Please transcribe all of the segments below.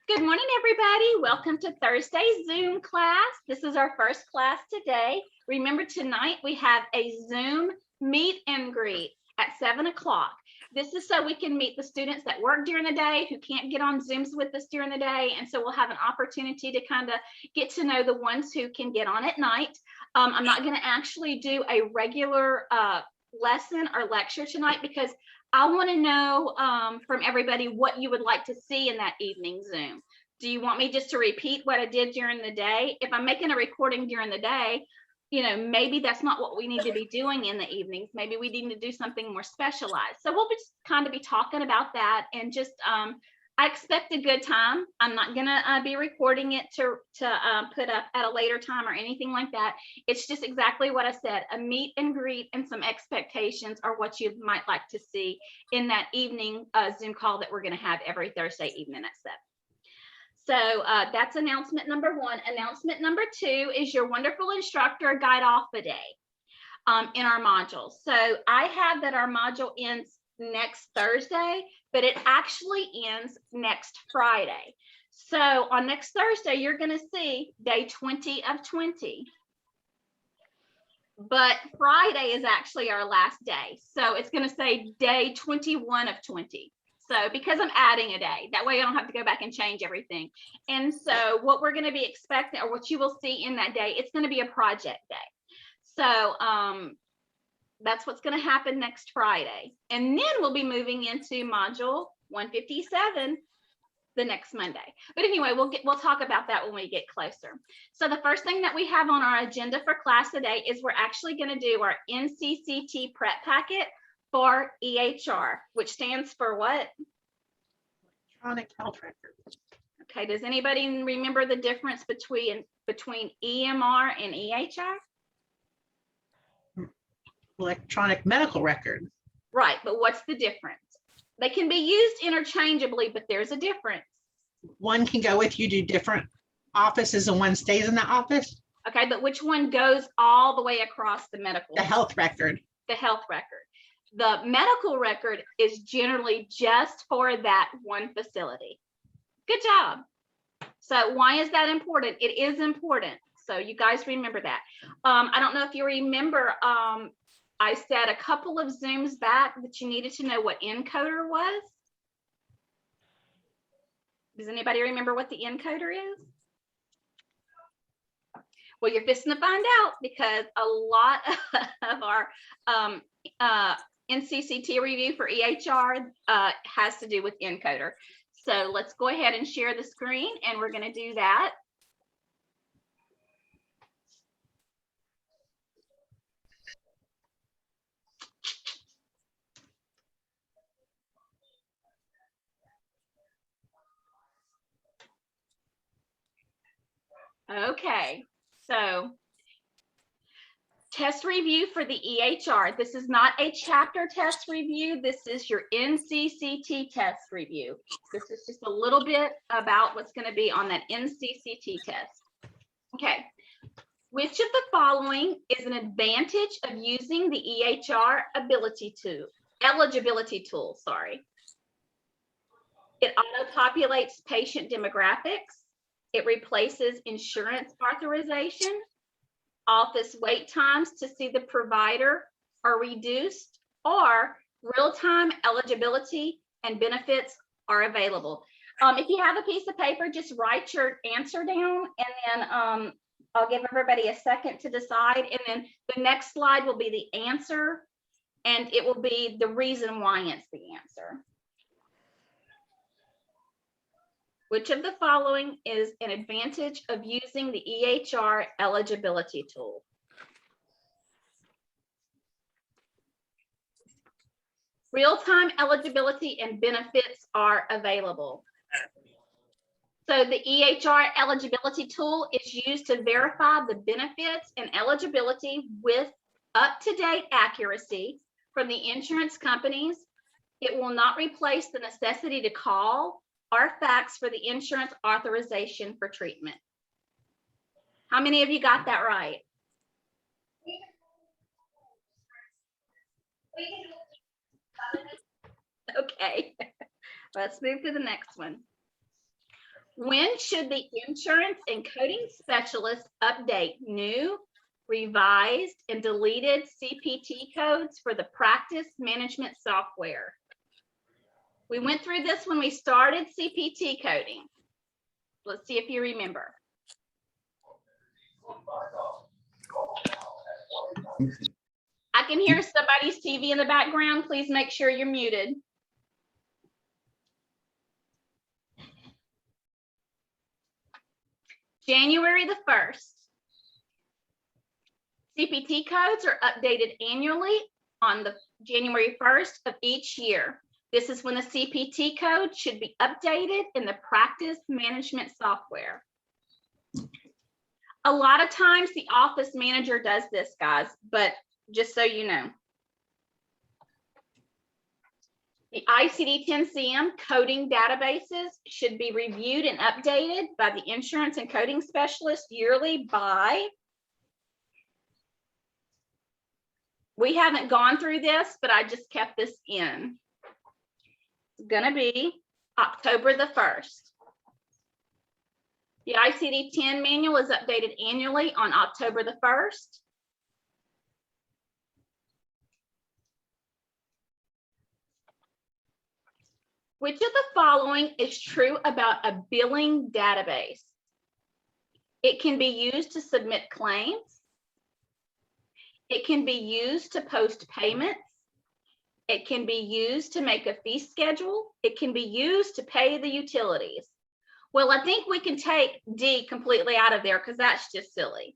Good morning, everybody. Welcome to Thursday's Zoom class. This is our first class today. Remember, tonight we have a Zoom meet and greet at 7 o'clock. This is so we can meet the students that work during the day who can't get on Zooms with us during the day. And so we'll have an opportunity to kind of get to know the ones who can get on at night. I'm not going to actually do a regular lesson or lecture tonight because I want to know from everybody what you would like to see in that evening Zoom. Do you want me just to repeat what I did during the day? If I'm making a recording during the day, you know, maybe that's not what we need to be doing in the evenings. Maybe we need to do something more specialized. So we'll just kind of be talking about that and just, I expect a good time. I'm not going to be recording it to put up at a later time or anything like that. It's just exactly what I said. A meet and greet and some expectations are what you might like to see in that evening Zoom call that we're going to have every Thursday evening at 7. So that's announcement number 1. Announcement number 2 is your wonderful instructor guide off a day in our modules. So I have that our module ends next Thursday, but it actually ends next Friday. So on next Thursday, you're going to see day 20 of 20. But Friday is actually our last day. So it's going to say day 21 of 20. So because I'm adding a day, that way I don't have to go back and change everything. And so what we're going to be expecting, or what you will see in that day, it's going to be a project day. So that's what's going to happen next Friday. And then we'll be moving into module 157 the next Monday. But anyway, we'll talk about that when we get closer. So the first thing that we have on our agenda for class today is we're actually going to do our NCCT prep packet for EHR, which stands for what? Electronic health record. Okay, does anybody remember the difference between EMR and EHR? Electronic medical record. Right, but what's the difference? They can be used interchangeably, but there's a difference. One can go with you to different offices and one stays in the office. Okay, but which one goes all the way across the medical? The health record. The health record. The medical record is generally just for that one facility. Good job. So why is that important? It is important. So you guys remember that. I don't know if you remember, I said a couple of Zooms back that you needed to know what encoder was. Does anybody remember what the encoder is? Well, you're fixing to find out because a lot of our NCCT review for EHR has to do with encoder. So let's go ahead and share the screen, and we're going to do that. Okay, so test review for the EHR. This is not a chapter test review. This is your NCCT test review. This is just a little bit about what's going to be on that NCCT test. Okay, which of the following is an advantage of using the EHR eligibility tool? Sorry. It auto-populates patient demographics. It replaces insurance authorization. Office wait times to see the provider are reduced, or real-time eligibility and benefits are available. If you have a piece of paper, just write your answer down, and then I'll give everybody a second to decide. And then the next slide will be the answer, and it will be the reason why it's the answer. Which of the following is an advantage of using the EHR eligibility tool? Real-time eligibility and benefits are available. So the EHR eligibility tool is used to verify the benefits and eligibility with up-to-date accuracy from the insurance companies. It will not replace the necessity to call or fax for the insurance authorization for treatment. How many of you got that right? Okay, let's move to the next one. When should the insurance and coding specialist update new, revised, and deleted CPT codes for the practice management software? We went through this when we started CPT coding. Let's see if you remember. I can hear somebody's TV in the background. Please make sure you're muted. January the 1st. CPT codes are updated annually on the January 1st of each year. This is when the CPT code should be updated in the practice management software. A lot of times the office manager does this, guys, but just so you know. The ICD-10-CM coding databases should be reviewed and updated by the insurance and coding specialist yearly by, we haven't gone through this, but I just kept this in. It's gonna be October the 1st. The ICD-10 manual is updated annually on October the 1st. Which of the following is true about a billing database? It can be used to submit claims. It can be used to post payments. It can be used to make a fee schedule. It can be used to pay the utilities. Well, I think we can take D completely out of there because that's just silly.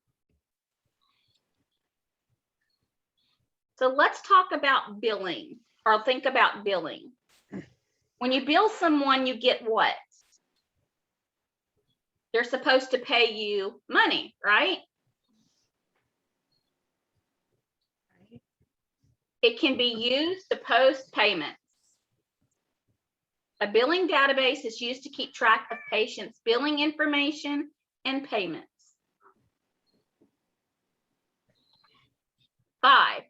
So let's talk about billing, or think about billing. When you bill someone, you get what? They're supposed to pay you money, right? It can be used to post payments. A billing database is used to keep track of patients' billing information and payments. 5,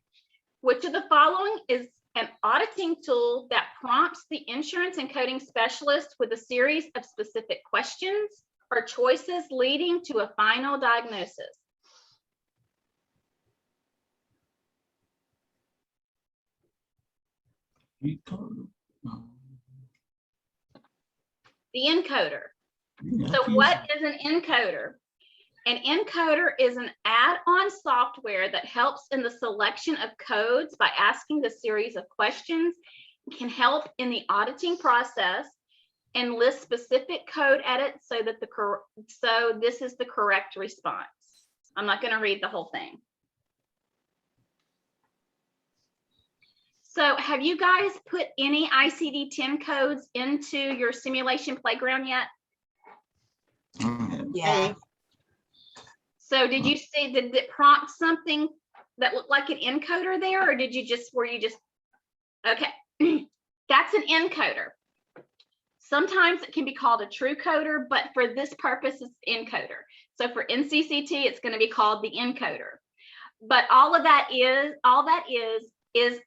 which of the following is an auditing tool that prompts the insurance and coding specialist with a series of specific questions or choices leading to a final diagnosis? The encoder. So what is an encoder? An encoder is an add-on software that helps in the selection of codes by asking a series of questions. It can help in the auditing process and list specific code edits so that this is the correct response. I'm not going to read the whole thing. So have you guys put any ICD-10 codes into your simulation playground yet? Yeah. So did you see, did it prompt something that looked like an encoder there, or did you just, okay, that's an encoder. Sometimes it can be called a true coder, but for this purpose, it's encoder. So for NCCT, it's going to be called the encoder. But all that is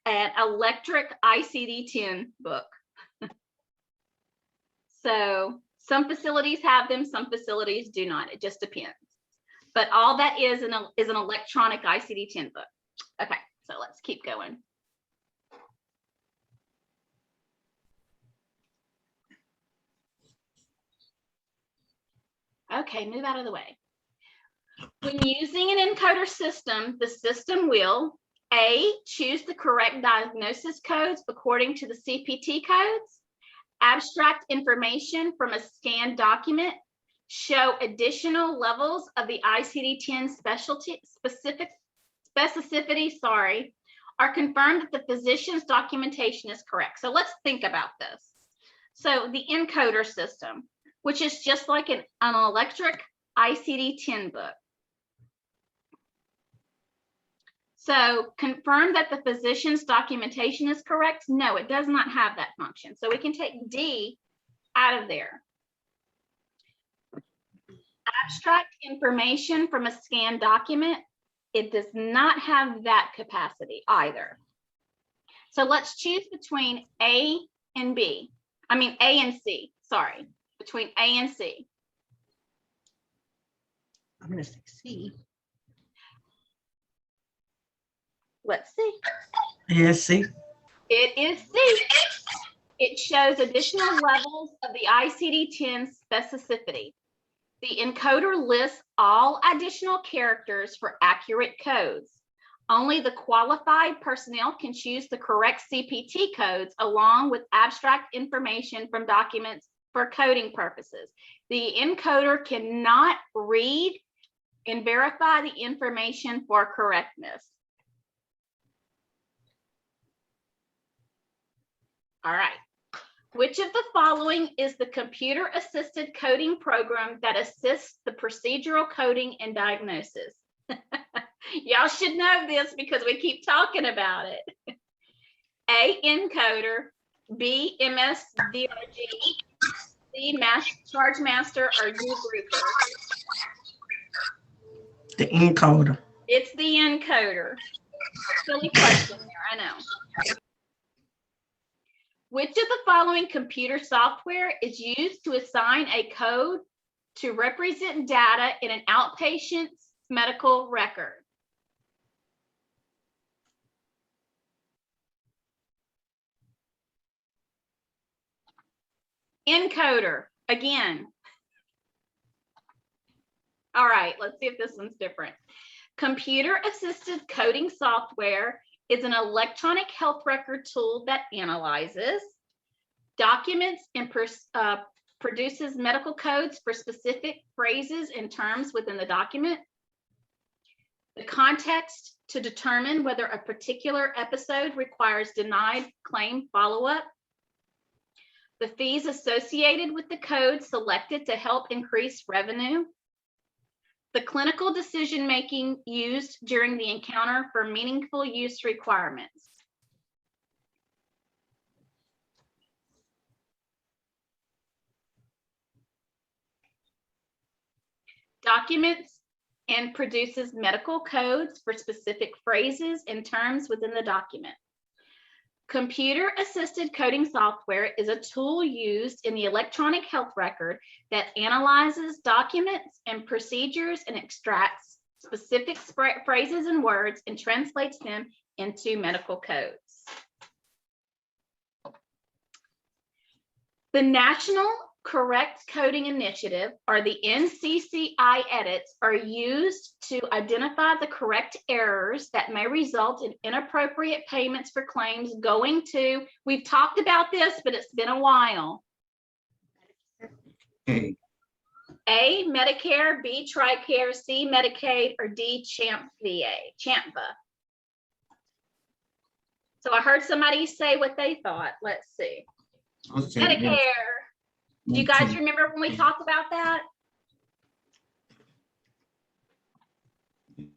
an electric ICD-10 book. So some facilities have them, some facilities do not. It just depends. But all that is an electronic ICD-10 book. Okay, so let's keep going. Okay, move out of the way. When using an encoder system, the system will A, choose the correct diagnosis codes according to the CPT codes, abstract information from a scanned document, show additional levels of the ICD-10 specificity, are confirmed that the physician's documentation is correct. So let's think about this. So the encoder system, which is just like an electric ICD-10 book. So confirm that the physician's documentation is correct. No, it does not have that function. So we can take D out of there. Abstract information from a scanned document. It does not have that capacity either. So let's choose between A and B. I mean, A and C, sorry, between A and C. I'm gonna say C. Let's see. Yeah, see. It is C. It shows additional levels of the ICD-10 specificity. The encoder lists all additional characters for accurate codes. Only the qualified personnel can choose the correct CPT codes along with abstract information from documents for coding purposes. The encoder cannot read and verify the information for correctness. All right. Which of the following is the computer-assisted coding program that assists the procedural coding and diagnosis? Y'all should know this because we keep talking about it. A, encoder, B, MSDRG, C, charge master, or D, grouper. The encoder. It's the encoder. Silly question there, I know. Which of the following computer software is used to assign a code to represent data in an outpatient's medical record? Encoder, again. All right, let's see if this one's different. Computer-assisted coding software is an electronic health record tool that analyzes documents and produces medical codes for specific phrases and terms within the document, the context to determine whether a particular episode requires denied claim follow-up, the fees associated with the code selected to help increase revenue, the clinical decision-making used during the encounter for meaningful use requirements. Documents and produces medical codes for specific phrases and terms within the document. Computer-assisted coding software is a tool used in the electronic health record that analyzes documents and procedures and extracts specific phrases and words and translates them into medical codes. The National Correct Coding Initiative, or the NCCI edits, are used to identify the correct errors that may result in inappropriate payments for claims going to, we've talked about this, but it's been a while. A. A, Medicare, B, TRICARE, C, Medicaid, or D, CHAMPVA. So I heard somebody say what they thought. Let's see. Medicare. Do you guys remember when we talked about that? Okay.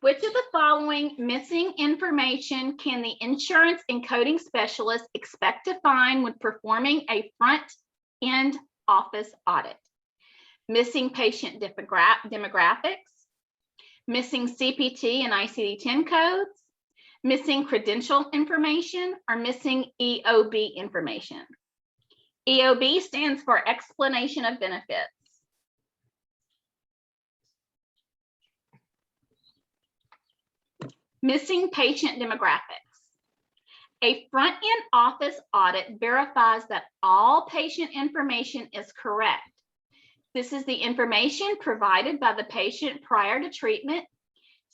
Which of the following missing information can the insurance and coding specialist expect to find when performing a front-end office audit? Missing patient demographics, missing CPT and ICD-10 codes, missing credential information, or missing EOB information? EOB stands for explanation of benefits. Missing patient demographics. A front-end office audit verifies that all patient information is correct. This is the information provided by the patient prior to treatment.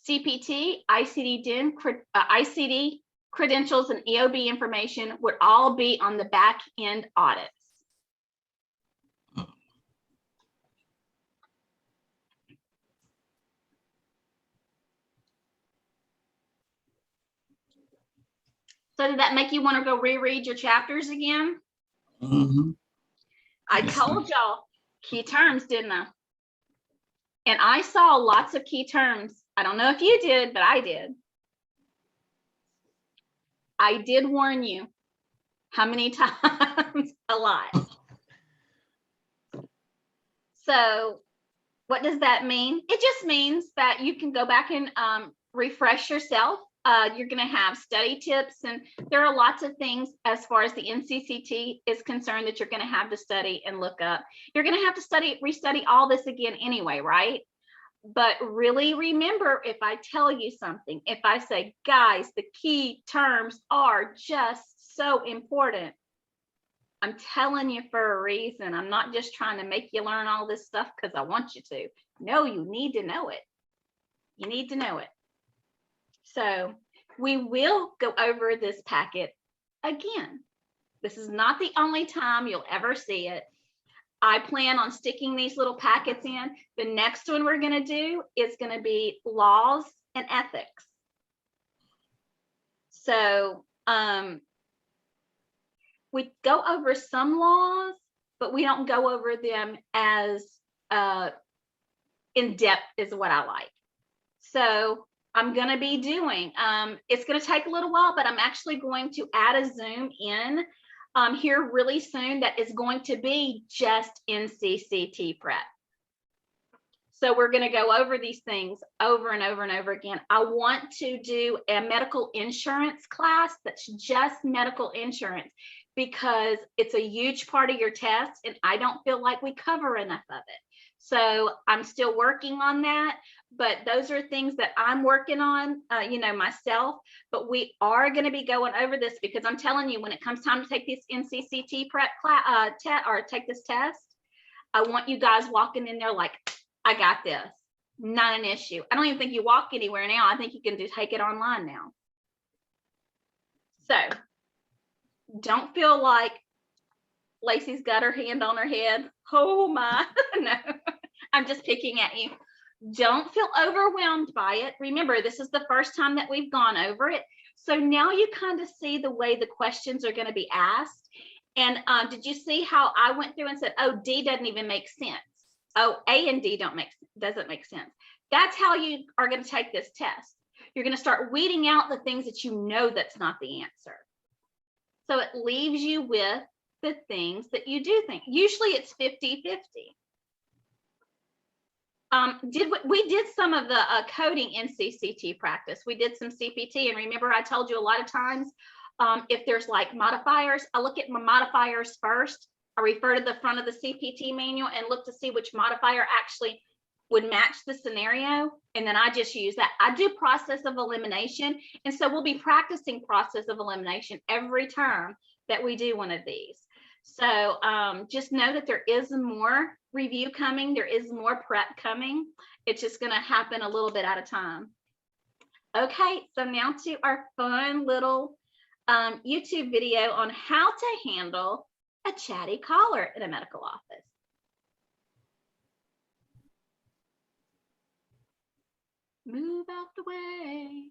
CPT, ICD credentials, and EOB information would all be on the back-end audits. So did that make you want to go reread your chapters again? Mm-hmm. I told y'all key terms, didn't I? And I saw lots of key terms. I don't know if you did, but I did. I did warn you. How many times? A lot. So what does that mean? It just means that you can go back and refresh yourself You're going to have study tips, and there are lots of things as far as the NCCT is concerned that you're going to have to study and look up. You're going to have to restudy all this again anyway, right? But really remember, if I tell you something, if I say, guys, the key terms are just so important, I'm telling you for a reason. I'm not just trying to make you learn all this stuff because I want you to. No, you need to know it. You need to know it. So we will go over this packet again. This is not the only time you'll ever see it. I plan on sticking these little packets in. The next one we're going to do is going to be laws and ethics. So we go over some laws, but we don't go over them as in depth is what I like. So I'm going to be doing, it's going to take a little while, but I'm actually going to add a Zoom in here really soon that is going to be just NCCT prep. So we're going to go over these things over and over and over again. I want to do a medical insurance class that's just medical insurance because it's a huge part of your test and I don't feel like we cover enough of it. So I'm still working on that, but those are things that I'm working on, myself, but we are going to be going over this because I'm telling you, when it comes time to take this NCCT prep class, take this test, I want you guys walking in there like, I got this, not an issue. I don't even think you walk anywhere now. I think you can take it online now. So don't feel like Lacey's got her hand on her head. Oh my, no, I'm just picking at you. Don't feel overwhelmed by it. Remember, this is the first time that we've gone over it. So now you kind of see the way the questions are going to be asked. And did you see how I went through and said, oh, D doesn't even make sense. Oh, A and D doesn't make sense. That's how you are going to take this test. You're going to start weeding out the things that you know that's not the answer. So it leaves you with the things that you do think. Usually it's 50-50. We did some of the coding in CCT practice. We did some CPT, and remember I told you a lot of times if there's like modifiers, I look at my modifiers first. I refer to the front of the CPT manual and look to see which modifier actually would match the scenario, and then I just use that. I do process of elimination, and so we'll be practicing process of elimination every term that we do one of these. So just know that there is more review coming. There is more prep coming. It's just going to happen a little bit at a time. Okay, so now to our fun little YouTube video on how to handle a chatty caller in a medical office. Move out the way.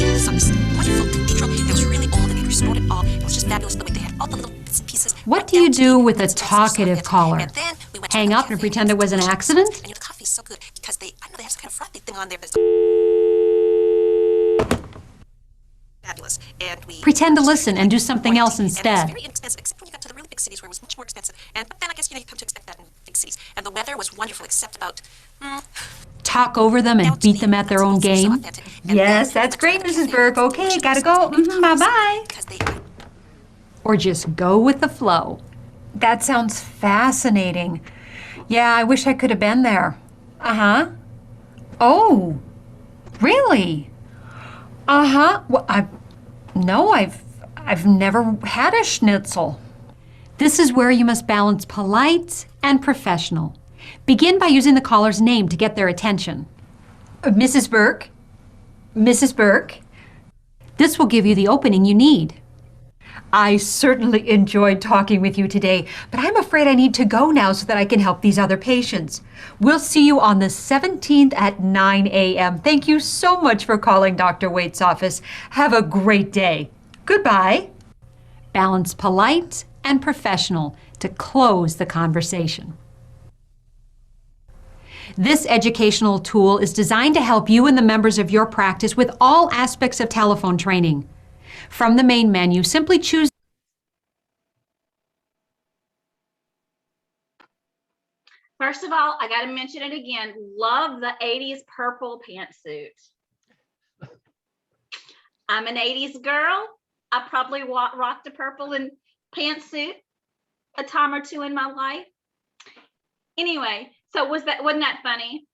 It was really old and they restored it all. It was just fabulous the way they had all the little bits and pieces. What do you do with a talkative caller? Hang up and pretend it was an accident? And the coffee's so good because I know they have some kind of frothy thing on there that's fabulous. And we Pretend to listen and do something else and it was instead. very inexpensive, except when you got to the really big cities where it was much more expensive. But then I guess you come to expect that in big cities. And the weather was wonderful, except about Talk over them and beat them at their own game? Yes, that's great, Mrs. Burke. Okay, gotta go. Bye-bye. Or just go with the flow? That sounds fascinating. Yeah, I wish I could have been there. Uh-huh. Oh, really? Uh-huh. Well, I've never had a schnitzel. This is where you must balance polite and professional. Begin by using the caller's name to get their attention. Mrs. Burke? Mrs. Burke? This will give you the opening you need. I certainly enjoyed talking with you today, but I'm afraid I need to go now so that I can help these other patients. We'll see you on the 17th at 9 a.m. Thank you so much for calling Dr. Waite's office. Have a great day. Goodbye. Balance polite and professional to close the conversation. This educational tool is designed to help you and the members of your practice with all aspects of telephone training. From the main menu, simply choose First of all, I got to mention it again. Love the 80s purple pantsuit. I'm an 80s girl. I probably rocked a purple and pantsuit a time or two in my life. Anyway, so wasn't that funny?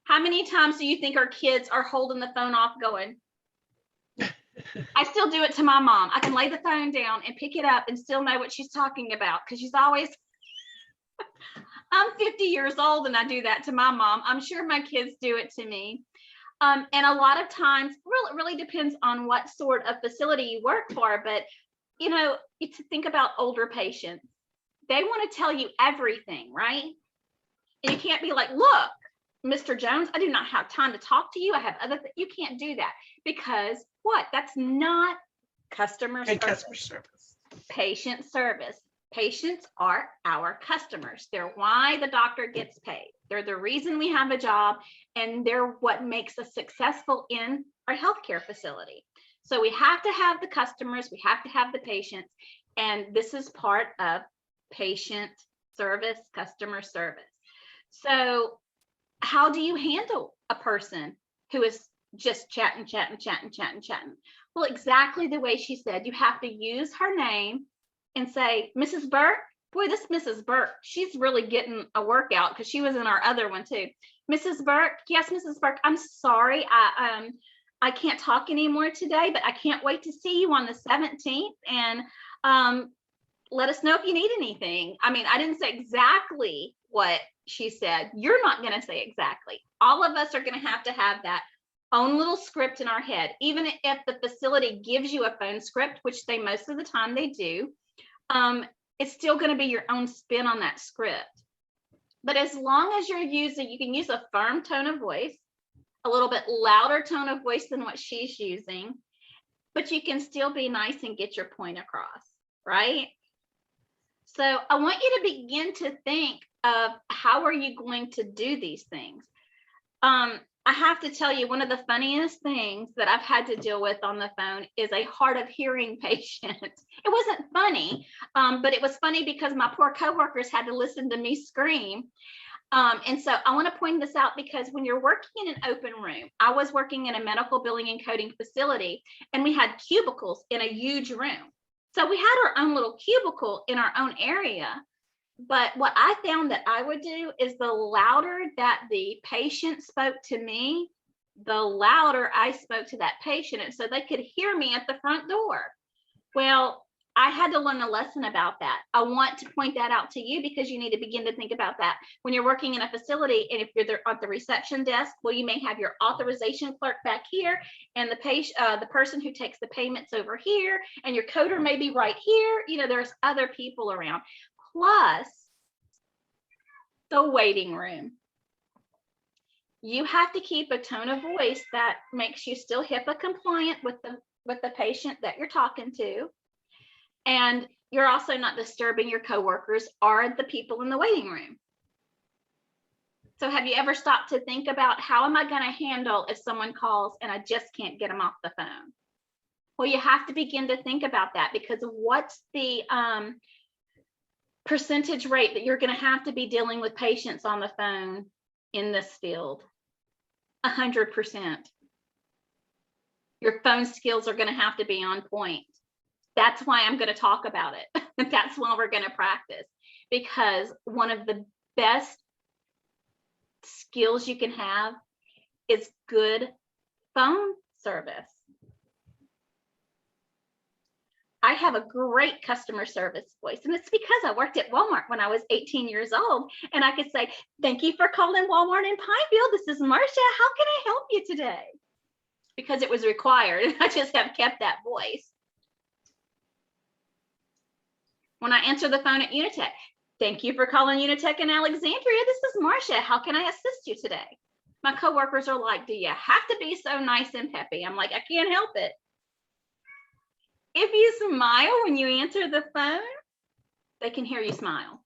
How many times do you think our kids are holding the phone off going? I still do it to my mom. I can lay the phone down and pick it up and still know what she's talking about because she's always, I'm 50 years old and I do that to my mom. I'm sure my kids do it to me. And a lot of times, it really depends on what sort of facility you work for. But, you know, to think about older patients, they want to tell you everything, right? And you can't be like, look, Mr. Jones, I do not have time to talk to you. I have other things. You can't do that because what? That's not customer service. Patient service. Patients are our customers. They're why the doctor gets paid. They're the reason we have a job, and they're what makes us successful in our healthcare facility. So we have to have the customers, we have to have the patients, and this is part of patient service, customer service. So how do you handle a person who is just chatting? Well, exactly the way she said. You have to use her name and say, Mrs. Burke, boy, this Mrs. Burke, she's really getting a workout because she was in our other one too. Mrs. Burke, yes, Mrs. Burke, I'm sorry, I can't talk anymore today, but I can't wait to see you on the 17th and let us know if you need anything. I mean, I didn't say exactly what she said. You're not going to say exactly. All of us are going to have that own little script in our head. Even if the facility gives you a phone script, which they most of the time they do, it's still going to be your own spin on that script. But as long as you can use a firm tone of voice, a little bit louder tone of voice than what she's using, but you can still be nice and get your point across, right? So I want you to begin to think of how are you going to do these things. I have to tell you, one of the funniest things that I've had to deal with on the phone is a hard of hearing patient. It wasn't funny, but it was funny because my poor coworkers had to listen to me scream. And so I want to point this out because when you're working in an open room, I was working in a medical billing and coding facility, and we had cubicles in a huge room. So we had our own little cubicle in our own area. But what I found that I would do is the louder that the patient spoke to me, the louder I spoke to that patient. And so they could hear me at the front door. Well, I had to learn a lesson about that. I want to point that out to you because you need to begin to think about that. When you're working in a facility, and if you're there at the reception desk, well, you may have your authorization clerk back here and the person who takes the payments over here, and your coder may be right here. You know, there's other people around. Plus the waiting room. You have to keep a tone of voice that makes you still HIPAA compliant with the patient that you're talking to. And you're also not disturbing your coworkers or the people in the waiting room. So have you ever stopped to think about how am I going to handle if someone calls and I just can't get them off the phone? Well, you have to begin to think about that because what's the percentage rate that you're going to have to be dealing with patients on the phone in this field? 100%. Your phone skills are going to have to be on point. That's why I'm going to talk about it. That's why we're going to practice, because one of the best skills you can have is good phone service. I have a great customer service voice, and it's because I worked at Walmart when I was 18 years old, and I could say, thank you for calling Walmart in Pineville. This is Marcia. How can I help you today? Because it was required, and I just have kept that voice. When I answer the phone at Unitech, thank you for calling Unitech in Alexandria. This is Marcia. How can I assist you today? My coworkers are like, do you have to be so nice and peppy? I'm like, I can't help it. If you smile when you answer the phone, they can hear you smile.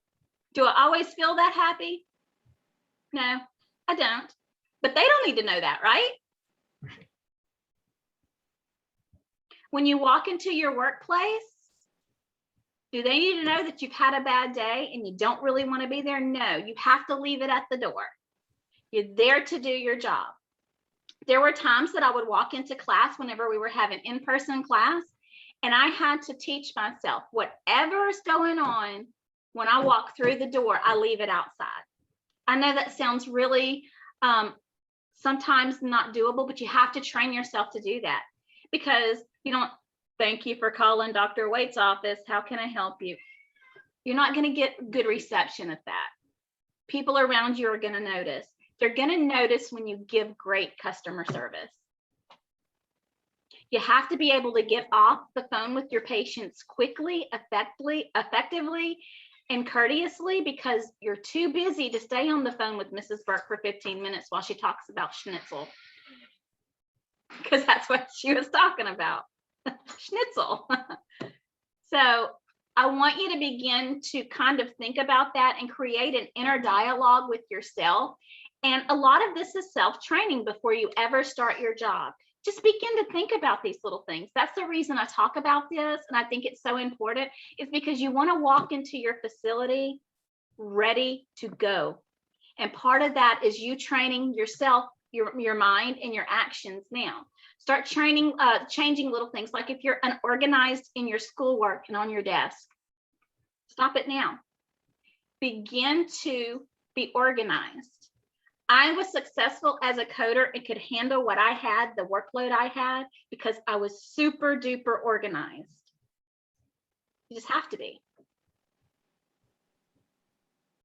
Do I always feel that happy? No, I don't. But they don't need to know that, right? When you walk into your workplace, Do they need to know that you've had a bad day and you don't really want to be there? No, you have to leave it at the door. You're there to do your job. There were times that I would walk into class whenever we were having in-person class, and I had to teach myself whatever is going on when I walk through the door, I leave it outside. I know that sounds really sometimes not doable, but you have to train yourself to do that, because you don't, thank you for calling Dr. Waite's office. How can I help you? You're not going to get good reception at that. People around you are going to notice. They're going to notice when you give great customer service. You have to be able to get off the phone with your patients quickly, effectively, and courteously, because you're too busy to stay on the phone with Mrs. Burke for 15 minutes while she talks about schnitzel. Because that's what she was talking about. Schnitzel. So I want you to begin to kind of think about that and create an inner dialogue with yourself. And a lot of this is self-training before you ever start your job. Just begin to think about these little things. That's the reason I talk about this, and I think it's so important, is because you want to walk into your facility ready to go. And part of that is you training yourself, your mind and your actions now. Start training, changing little things, like if you're unorganized in your schoolwork and on your desk, stop it now. Begin to be organized. I was successful as a coder and could handle what I had, the workload I had, because I was super duper organized. You just have to be.